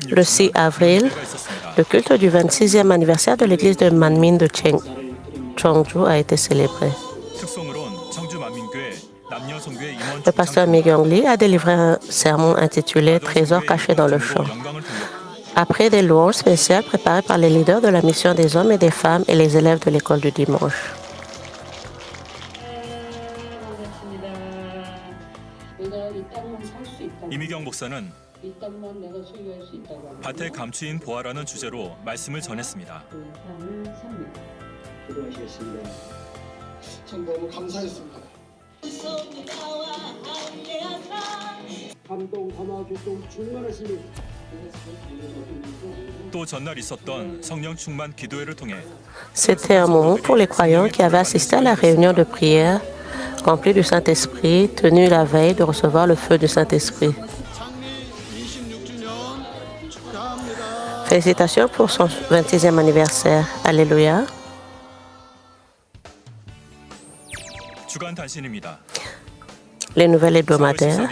Le 6 avril, le culte du 26e anniversaire de l'église de Manmin de Cheongju a été célébré. Le pasteur Mi Kyung-lee a délivré un sermon intitulé « Trésors cachés dans le champ ». Après des louanges spéciales préparées par les leaders de la mission des hommes et des femmes et les élèves de l'école du dimanche. 이미경 목사는 밭에 감추인 보화라는 주제로 말씀을 전했습니다. 기도하시겠습니다. 참 너무 감사했습니다. 감동, 감화, 교통 충만하시니 또 전날 있었던 성령 충만 기도회를 통해 C'était un moment pour les croyants qui avaient assisté à la réunion de prière remplie du Saint-Esprit, tenue la veille de recevoir le feu du Saint-Esprit. Félicitations pour son 26e anniversaire. Alléluia. 주간 단신입니다. Les nouvelles hebdomadaires.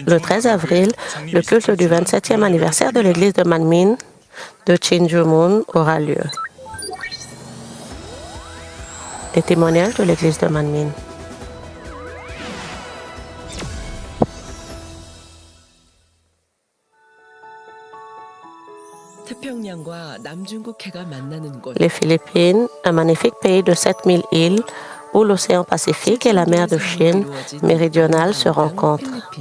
Le 13 avril, le culte du 27e anniversaire de l'église de Manmin de Chinjumun aura lieu. Les témoignages de l'église de Manmin. Les Philippines, un magnifique pays de 7000 îles où l'océan Pacifique et la mer de Chine méridionale se rencontrent.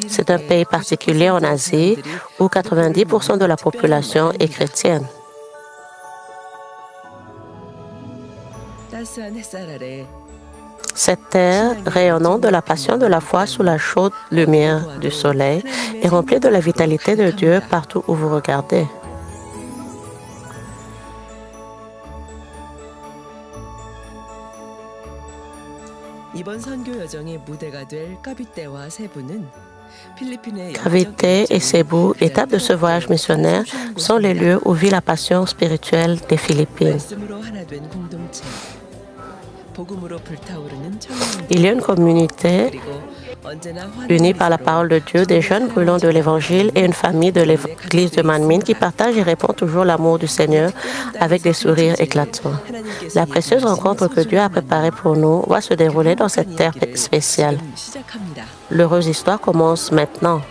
C'est un pays particulier en Asie où 90% de la population est chrétienne. Cette terre, rayonnant de la passion de la foi sous la chaude lumière du soleil, est remplie de la vitalité de Dieu partout où vous regardez. Cavite et Cebu, étapes de ce voyage missionnaire, sont les lieux où vit la passion spirituelle des Philippines. Il y a une communauté unie par la parole de Dieu, des jeunes brûlants de l'Évangile et une famille de l'église de Manmin qui partage et répand toujours l'amour du Seigneur avec des sourires éclatants. La précieuse rencontre que Dieu a préparée pour nous va se dérouler dans cette terre spéciale. L'heureuse histoire commence maintenant.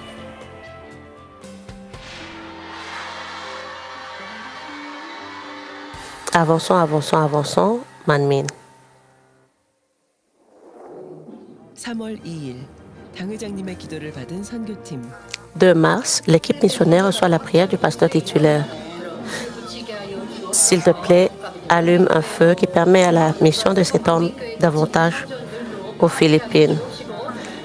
Avançons, avançons, avançons, Manmin. 2 mars, l'équipe missionnaire reçoit la prière du pasteur titulaire. S'il te plaît, allume un feu qui permet à la mission de s'étendre davantage aux Philippines.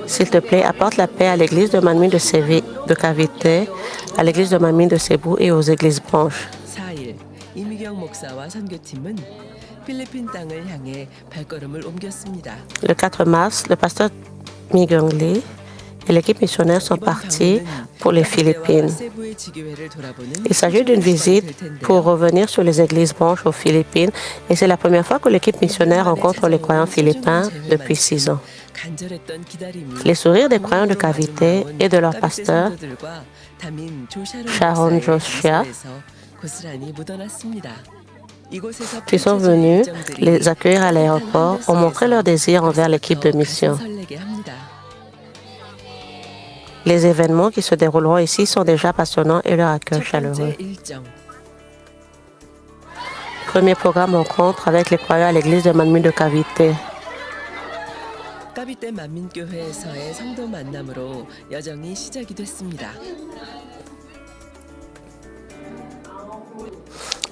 S'il te plaît, apporte la paix à l'église de Manmin de Cavite, à l'église de Manmin de Cebu et aux églises branches. Le 4 mars, le pasteur Mi Kyung-lee et l'équipe missionnaire sont partis pour les Philippines. Il s'agit d'une visite pour revenir sur les églises branches aux Philippines et c'est la première fois que l'équipe missionnaire rencontre les croyants philippins depuis 6 ans. Les sourires des croyants de Cavite et de leur pasteur, Sharon Joshua, qui sont venus les accueillir à l'aéroport, ont montré leur désir envers l'équipe de mission. Les événements qui se dérouleront ici sont déjà passionnants et leur accueil chaleureux. Premier programme rencontre avec les croyants à l'église de Manmin de Cavite.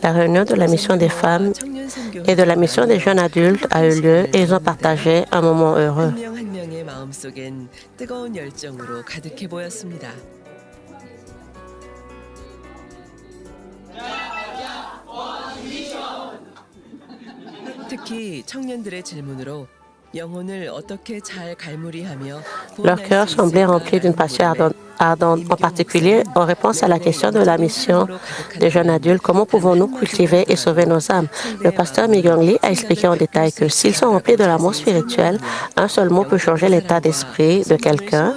La réunion de la mission des femmes et de la mission des jeunes adultes a eu lieu et ils ont partagé un moment heureux. Leur cœur semblait rempli d'une passion ardente, en particulier en réponse à la question de la mission des jeunes adultes. Comment pouvons-nous cultiver et sauver nos âmes? Le pasteur Myung Lee a expliqué en détail que s'ils sont remplis de l'amour spirituel, un seul mot peut changer l'état d'esprit de quelqu'un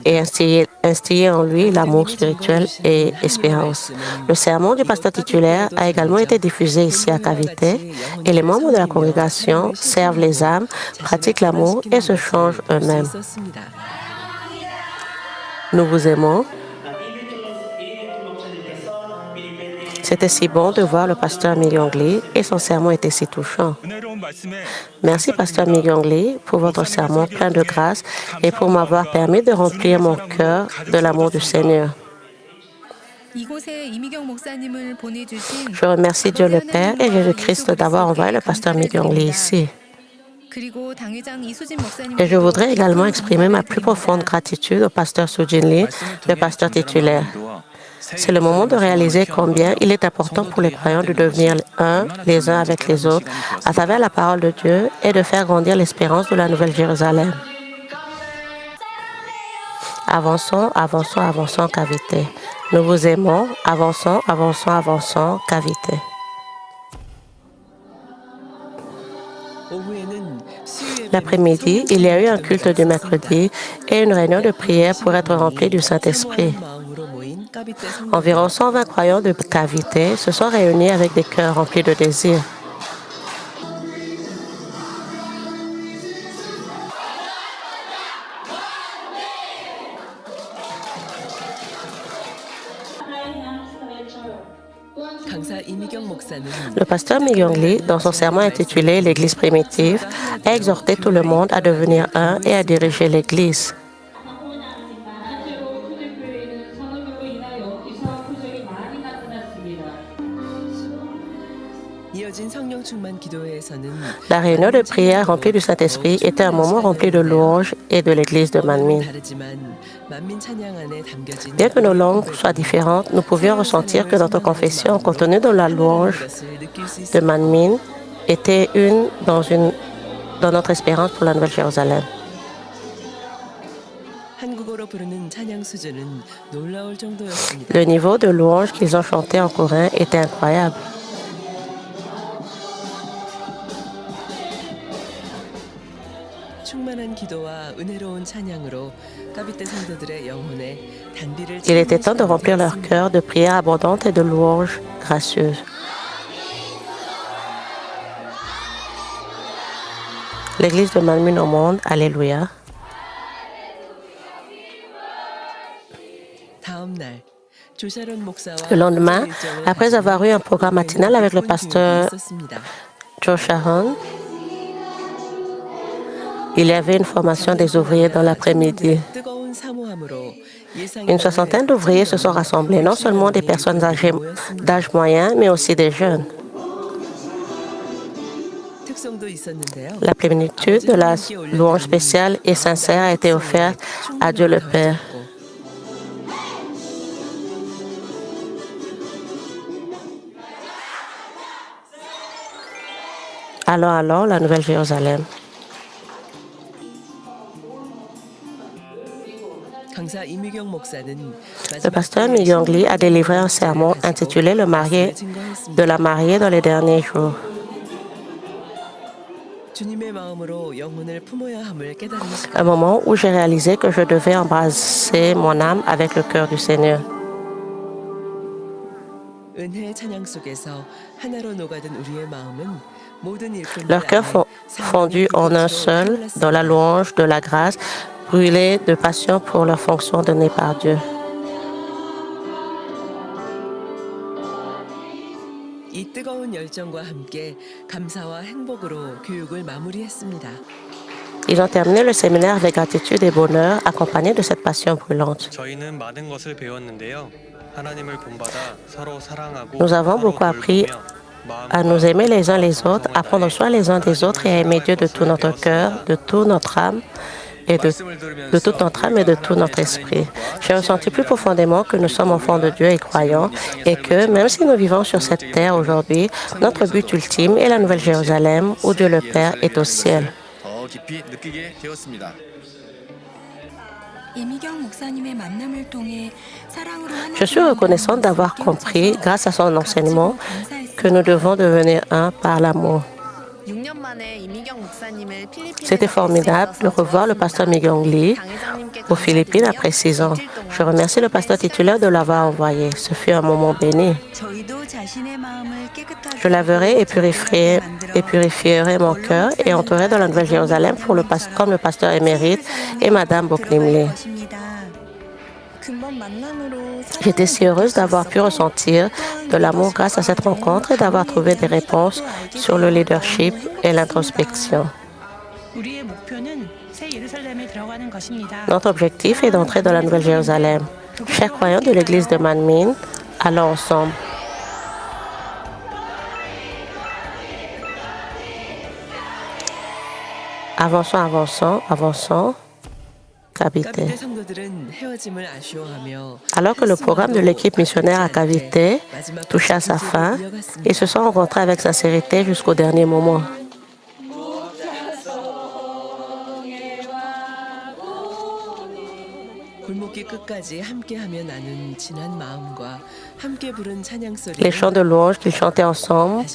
et instiller en lui l'amour spirituel et espérance. Le sermon du pasteur titulaire a également été diffusé ici à Cavité et les membres de la congrégation servent les âmes, pratiquent l'amour et se changent eux-mêmes. Nous vous aimons. C'était si bon de voir le pasteur Myung Lee et son sermon était si touchant. Merci, pasteur Myung Lee, pour votre sermon plein de grâce et pour m'avoir permis de remplir mon cœur de l'amour du Seigneur. Je remercie Dieu le Père et Jésus-Christ d'avoir envoyé le pasteur Myung Lee ici. Et je voudrais également exprimer ma plus profonde gratitude au pasteur Soo-Jin Lee, le pasteur titulaire. C'est le moment de réaliser combien il est important pour les croyants de devenir un les uns avec les autres à travers la parole de Dieu et de faire grandir l'espérance de la Nouvelle Jérusalem. Avançons, avançons, avançons, Cavité. Nous vous aimons. Avançons, avançons, avançons, Cavité. L'après-midi, il y a eu un culte du mercredi et une réunion de prière pour être remplis du Saint-Esprit. Environ 120 croyants de Cavité se sont réunis avec des cœurs remplis de désir. Le pasteur Myung Lee, dans son sermon intitulé « L'Église primitive », a exhorté tout le monde à devenir un et à diriger l'Église. La réunion de prière remplie du Saint-Esprit était un moment rempli de louanges et de l'Église de Manmin. Bien que nos langues soient différentes, nous pouvions ressentir que notre confession contenue dans la louange de Manmin était une dans notre espérance pour la Nouvelle Jérusalem. Le niveau de louange qu'ils ont chanté en coréen était incroyable. Il était temps de remplir leur cœur de prières abondantes et de louanges gracieuses. L'Église de Manmin au monde, Alléluia. Le lendemain, après avoir eu un programme matinal avec le pasteur Joe Sharon, il y avait une formation des ouvriers dans l'après-midi. Une soixantaine d'ouvriers se sont rassemblés, non seulement des personnes âgées d'âge moyen, mais aussi des jeunes. La plénitude de la louange spéciale et sincère a été offerte à Dieu le Père. Alors, la Nouvelle Jérusalem. Le pasteur Myung Lee a délivré un sermon intitulé « Le marié de la mariée dans les derniers jours ». Un moment où j'ai réalisé que je devais embrasser mon âme avec le cœur du Seigneur. Leur cœur fondu en un seul dans la louange de la grâce, brûlés de passion pour leur fonction donnée par Dieu. Ils ont terminé le séminaire avec gratitude et bonheur, accompagnés de cette passion brûlante. Nous avons beaucoup appris à nous aimer les uns les autres, à prendre soin les uns des autres et à aimer Dieu de tout notre cœur, de toute notre âme et de toute notre âme et de tout notre esprit. J'ai ressenti plus profondément que nous sommes enfants de Dieu et croyants et que, même si nous vivons sur cette terre aujourd'hui, notre but ultime est la Nouvelle Jérusalem où Dieu le Père est au ciel. Je suis reconnaissante d'avoir compris, grâce à son enseignement, que nous devons devenir un par l'amour. C'était formidable de revoir le pasteur Mi-kyung Lee aux Philippines après 6 ans. Je remercie le pasteur titulaire de l'avoir envoyé. Ce fut un moment béni. Je laverai et purifierai mon cœur et entrerai dans la Nouvelle-Jérusalem comme le pasteur émérite et Madame Boklim Lee. J'étais si heureuse d'avoir pu ressentir de l'amour grâce à cette rencontre et d'avoir trouvé des réponses sur le leadership et l'introspection. Notre objectif est d'entrer dans la Nouvelle-Jérusalem. Chers croyants de l'église de Manmin, allons ensemble. Avançons, avançons, avançons. Cavité. Alors que le programme de l'équipe missionnaire à Cavité touchait à sa fin, ils se sont rencontrés avec sincérité jusqu'au dernier moment. Les chants de louange qu'ils chantaient ensemble,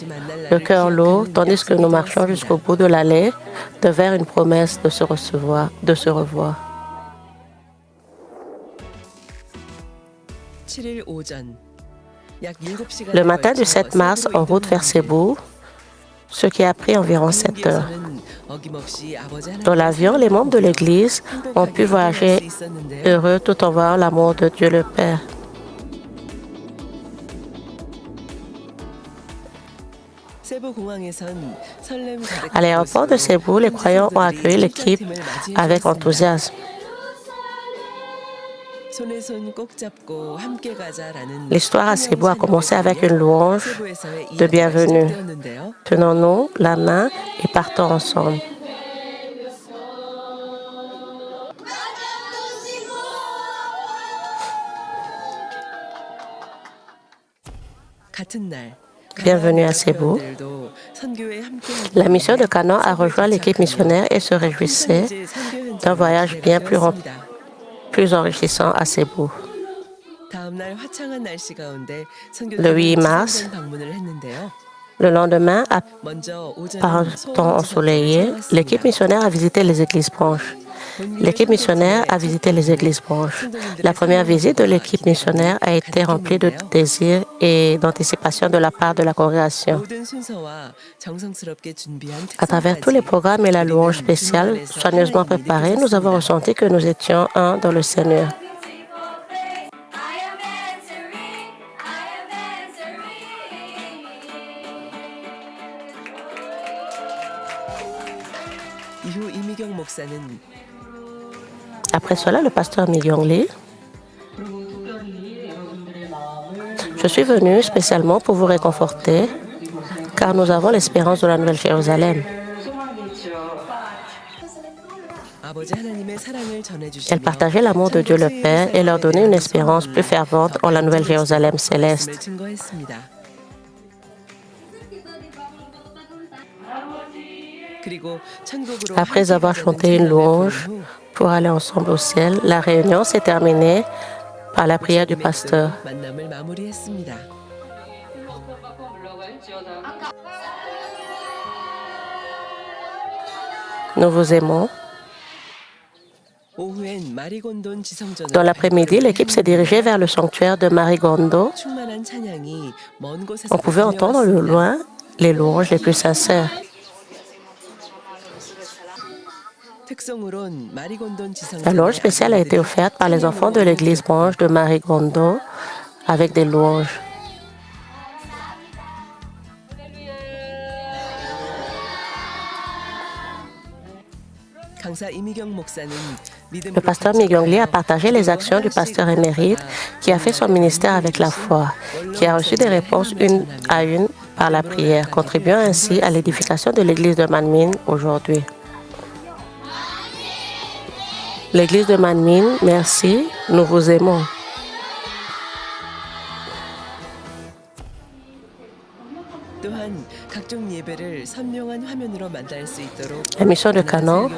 le cœur lourd, tandis que nous marchions jusqu'au bout de l'allée, devinrent une promesse de se revoir. Le matin du 7 mars, en route vers Cebu, ce qui a pris environ 7 heures. Dans l'avion, les membres de l'Église ont pu voyager heureux tout en voyant l'amour de Dieu le Père. À l'aéroport de Cebu, les croyants ont accueilli l'équipe avec enthousiasme. L'histoire à Cebu a commencé avec une louange de bienvenue. Tenons-nous la main et partons ensemble. Bienvenue à Cebu. La mission de Canaan a rejoint l'équipe missionnaire et se réjouissait d'un voyage bien plus enrichissant à Cebu. Le 8 mars, le lendemain, par un temps ensoleillé, l'équipe missionnaire a visité les églises branches. La première visite de l'équipe missionnaire a été remplie de désir et d'anticipation de la part de la congrégation. À travers tous les programmes et la louange spéciale soigneusement préparée, nous avons ressenti que nous étions un dans le Seigneur. Après cela, le pasteur Mi-kyung Lee. Je suis venu spécialement pour vous réconforter, car nous avons l'espérance de la Nouvelle-Jérusalem. Elle partageait l'amour de Dieu le Père et leur donnait une espérance plus fervente en la Nouvelle-Jérusalem céleste. Après avoir chanté une louange pour aller ensemble au ciel, la réunion s'est terminée par la prière du pasteur. Nous vous aimons. Dans l'après-midi, l'équipe s'est dirigée vers le sanctuaire de Marigondo. On pouvait entendre au loin les louanges les plus sincères. La louange spéciale a été offerte par les enfants de l'église branche de Marigondo avec des louanges. Le pasteur Mi-kyung Lee a partagé les actions du pasteur émérite qui a fait son ministère avec la foi, qui a reçu des réponses une à une par la prière, contribuant ainsi à l'édification de l'église de Manmin aujourd'hui. L'église de Manmin, merci, nous vous aimons. La mission de Canaan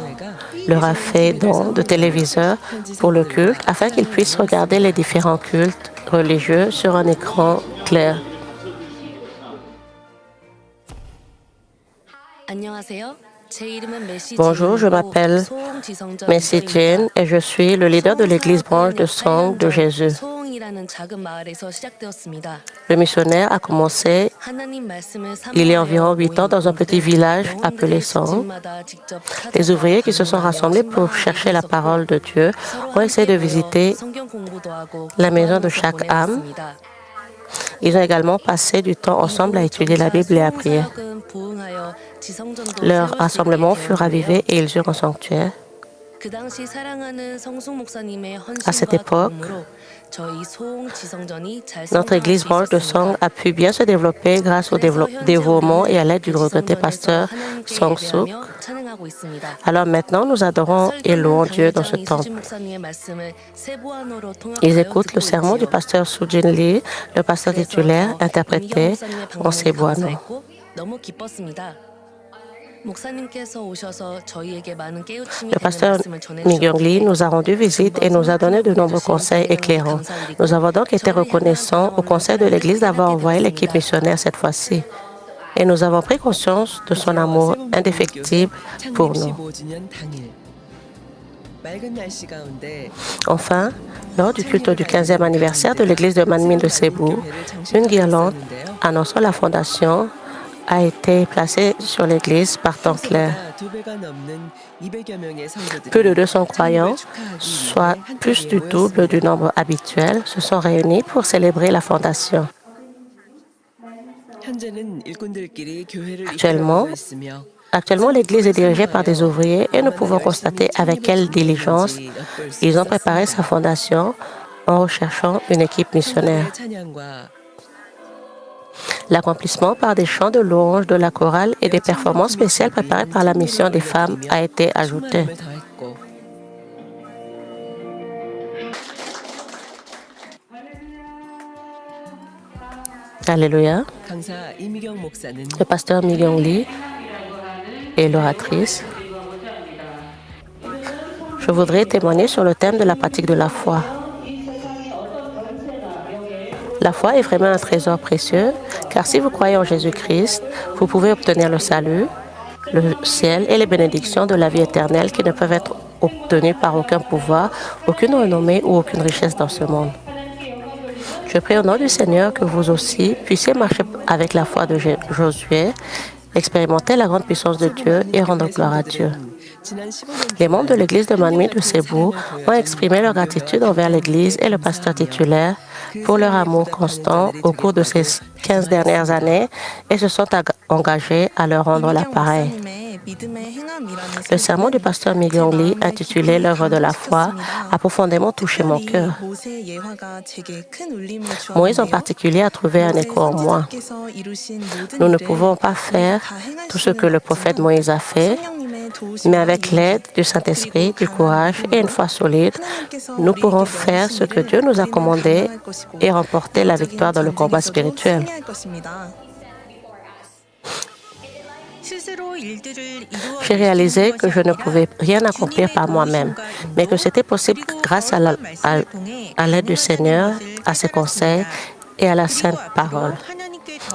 leur a fait don de téléviseurs pour le culte afin qu'ils puissent regarder les différents cultes religieux sur un écran clair. Bonjour, je m'appelle Messi Jin et je suis le leader de l'église branche de Song de Jésus. Le missionnaire a commencé il y a environ 8 ans dans un petit village appelé Song. Les ouvriers qui se sont rassemblés pour chercher la parole de Dieu ont essayé de visiter la maison de chaque âme. Ils ont également passé du temps ensemble à étudier la Bible et à prier. Leur rassemblement fut ravivé et ils eurent un sanctuaire. À cette époque, notre église branche de Song a pu bien se développer grâce au dévouement et à l'aide du regretté pasteur Song Suk. Alors maintenant, nous adorons et louons Dieu dans ce temple. Ils écoutent le sermon du pasteur Soo-Jin Lee, le pasteur titulaire, interprété en Cebuano. Le pasteur Mi-kyung Lee nous a rendu visite et nous a donné de nombreux conseils éclairants. Nous avons donc été reconnaissants au conseil de l'Église d'avoir envoyé l'équipe missionnaire cette fois-ci. Et nous avons pris conscience de son amour indéfectible pour nous. Enfin, lors du culte du 15e anniversaire de l'église de Manmin de Cebu, une guirlande annonçant la fondation a été placée sur l'église par temps clair. Plus de 200 croyants, soit plus du double du nombre habituel, se sont réunis pour célébrer la fondation. Actuellement, l'Église est dirigée par des ouvriers et nous pouvons constater avec quelle diligence ils ont préparé sa fondation en recherchant une équipe missionnaire. L'accomplissement par des chants de louange de la chorale et des performances spéciales préparées par la mission des femmes a été ajouté. Alléluia. Le pasteur Mi-kyung Lee et l'oratrice. Je voudrais témoigner sur le thème de la pratique de la foi. La foi est vraiment un trésor précieux, car si vous croyez en Jésus-Christ, vous pouvez obtenir le salut, le ciel et les bénédictions de la vie éternelle qui ne peuvent être obtenues par aucun pouvoir, aucune renommée ou aucune richesse dans ce monde. Je prie au nom du Seigneur que vous aussi puissiez marcher avec la foi de Josué, expérimenter la grande puissance de Dieu et rendre gloire à Dieu. Les membres de l'église de Manmin de Cebu ont exprimé leur gratitude envers l'église et le pasteur titulaire pour leur amour constant au cours de ces 15 dernières années et se sont engagés à leur rendre l'appareil. Le sermon du pasteur Mi-kyung Lee, intitulé L'œuvre de la foi, a profondément touché mon cœur. Moïse en particulier a trouvé un écho en moi. Nous ne pouvons pas faire tout ce que le prophète Moïse a fait, mais avec l'aide du Saint-Esprit, du courage et une foi solide, nous pourrons faire ce que Dieu nous a commandé et remporter la victoire dans le combat spirituel. J'ai réalisé que je ne pouvais rien accomplir par moi-même, mais que c'était possible grâce à l'aide du Seigneur, à ses conseils et à la sainte parole.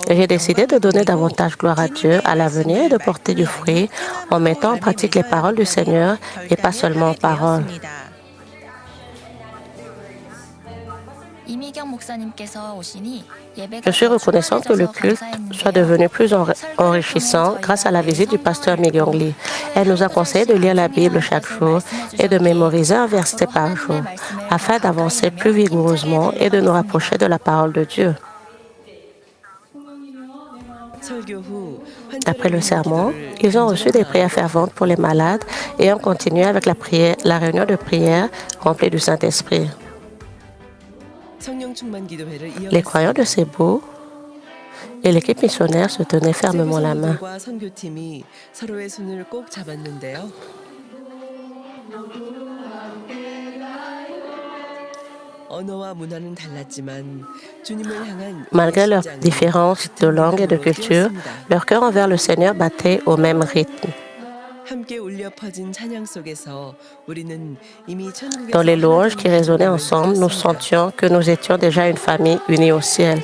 Et j'ai décidé de donner davantage gloire à Dieu à l'avenir et de porter du fruit en mettant en pratique les paroles du Seigneur et pas seulement en paroles. Je suis reconnaissante que le culte soit devenu plus enrichissant grâce à la visite du pasteur Mi-kyung Lee. Elle nous a conseillé de lire la Bible chaque jour et de mémoriser un verset par jour, afin d'avancer plus vigoureusement et de nous rapprocher de la parole de Dieu. Après le sermon, ils ont reçu des prières ferventes pour les malades et ont continué avec la réunion de prière remplie du Saint-Esprit. Les croyants de Cebu et l'équipe missionnaire se tenaient fermement la main. Malgré leurs différences de langue et de culture, leur cœur envers le Seigneur battait au même rythme. Dans les louanges qui résonnaient ensemble, nous sentions que nous étions déjà une famille unie au ciel.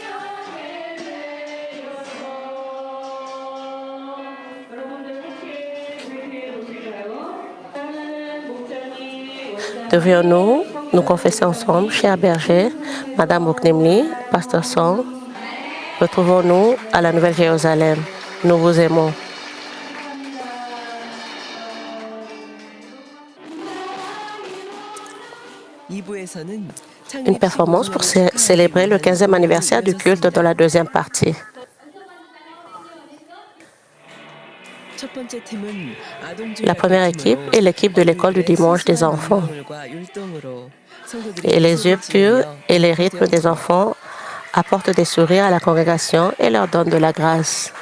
Devrions-nous nous confesser ensemble, chers bergers, Madame Oknemli, Pasteur Song, retrouvons-nous à la Nouvelle-Jérusalem. Nous vous aimons. Une performance pour célébrer le 15e anniversaire du culte dans la deuxième partie. La première équipe est l'équipe de l'école du dimanche des enfants. Et les yeux purs et les rythmes des enfants apportent des sourires à la congrégation et leur donnent de la grâce.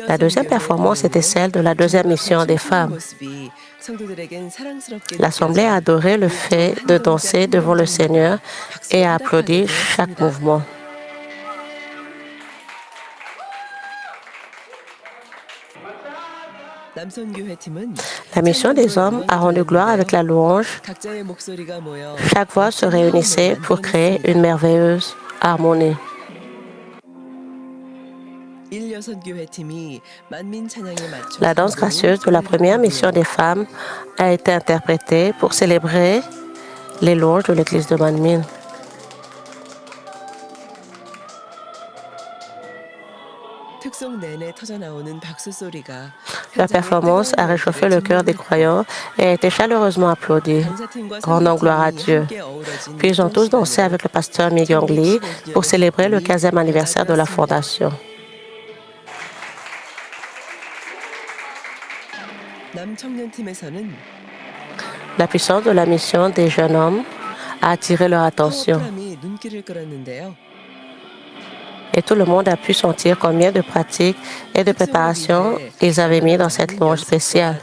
La deuxième performance était celle de la deuxième mission des femmes. L'Assemblée a adoré le fait de danser devant le Seigneur et a applaudi chaque mouvement. La mission des hommes a rendu gloire avec la louange. Chaque voix se réunissait pour créer une merveilleuse harmonie. La danse gracieuse de la première mission des femmes a été interprétée pour célébrer les louanges de l'église de Manmin. La performance a réchauffé le cœur des croyants et a été chaleureusement applaudie, rendant gloire à Dieu. Puis ils ont tous dansé avec le pasteur Myung Lee pour célébrer le 15e anniversaire de la fondation. La puissance de la mission des jeunes hommes a attiré leur attention. Et tout le monde a pu sentir combien de pratiques et de préparations ils avaient mis dans cette louange spéciale.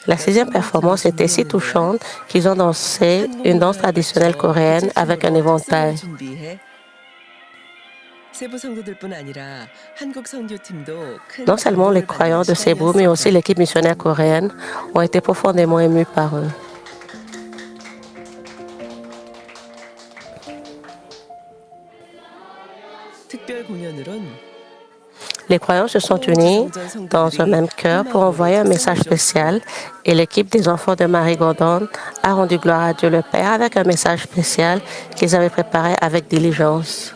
La sixième performance était si touchante qu'ils ont dansé une danse traditionnelle coréenne avec un éventail. Non seulement les croyants de Cebu, mais aussi l'équipe missionnaire coréenne ont été profondément émus par eux. Les croyants se sont unis dans un même cœur pour envoyer un message spécial et l'équipe des enfants de Marie Gordon a rendu gloire à Dieu le Père avec un message spécial qu'ils avaient préparé avec diligence.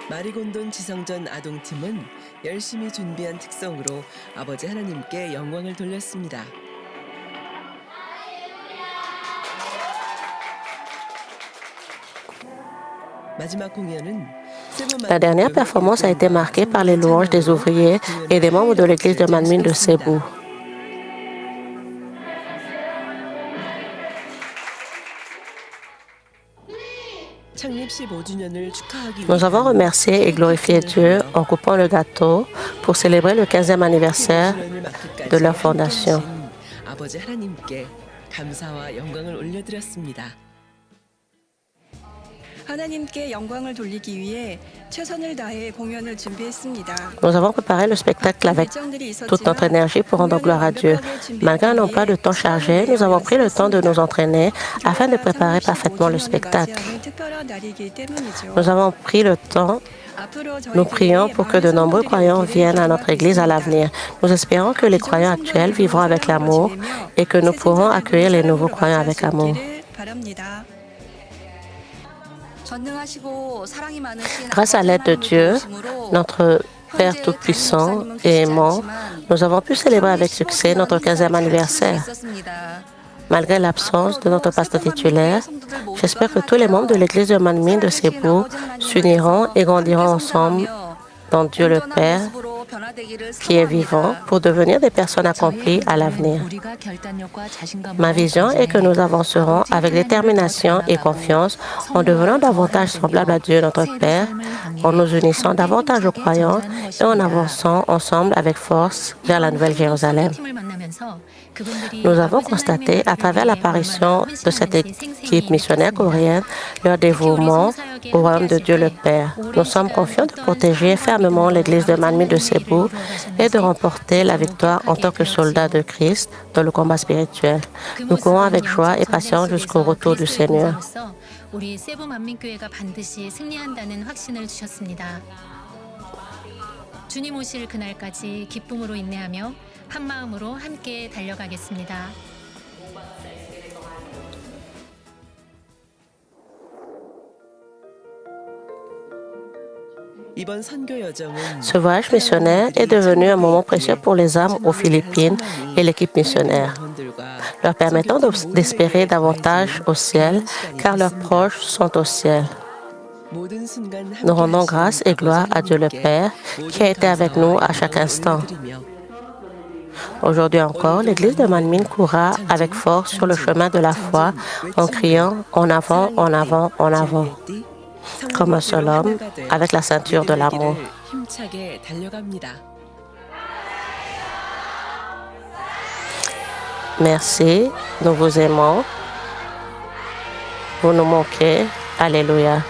마리곤돈 지성전 아동팀은 열심히 준비한 특성으로 아버지 하나님께 영광을 돌렸습니다. La dernière performance a été marquée par les louanges des ouvriers et des membres de l'église de Manmin de Cebu. Nous avons remercié et glorifié Dieu en coupant le gâteau pour célébrer le 15e anniversaire de leur fondation. Nous avons préparé le spectacle avec toute notre énergie pour rendre gloire à Dieu. Malgré un emploi de temps chargé, nous avons pris le temps de nous entraîner afin de préparer parfaitement le spectacle. Nous avons pris le temps. Nous prions pour que de nombreux croyants viennent à notre Église à l'avenir. Nous espérons que les croyants actuels vivront avec l'amour et que nous pourrons accueillir les nouveaux croyants avec amour. Grâce à l'aide de Dieu, notre Père Tout-Puissant et aimant, nous avons pu célébrer avec succès notre 15e anniversaire. Malgré l'absence de notre pasteur titulaire, j'espère que tous les membres de l'Église de Manmin de Cebu s'uniront et grandiront ensemble dans Dieu le Père qui est vivant pour devenir des personnes accomplies à l'avenir. Ma vision est que nous avancerons avec détermination et confiance en devenant davantage semblables à Dieu notre Père, en nous unissant davantage aux croyants et en avançant ensemble avec force vers la Nouvelle Jérusalem. Nous avons constaté à travers l'apparition de cette équipe missionnaire coréenne leur dévouement au royaume de Dieu le Père. Nous sommes confiants de protéger fermement l'Église de Manmin de Cebu et de remporter la victoire en tant que soldats de Christ dans le combat spirituel. Nous courons avec joie et patience jusqu'au retour du Seigneur. 우리 세부 만민교회가 반드시 승리한다는 확신을 주셨습니다. 주님 오실 그날까지 기쁨으로 인내하며 한 마음으로 함께 달려가겠습니다. 이번 선교 여정은 Ce voyage missionnaire est devenu un moment précieux pour les âmes aux Philippines et l'équipe missionnaire, leur permettant d'espérer davantage au ciel, car leurs proches sont au ciel. Nous rendons grâce et gloire à Dieu le Père, qui a été avec nous à chaque instant. Aujourd'hui encore, l'Église de Manmin courra avec force sur le chemin de la foi en criant « En avant, en avant, en avant », comme un seul homme, avec la ceinture de l'amour. Merci, nous vous aimons. Vous nous manquez. Alléluia.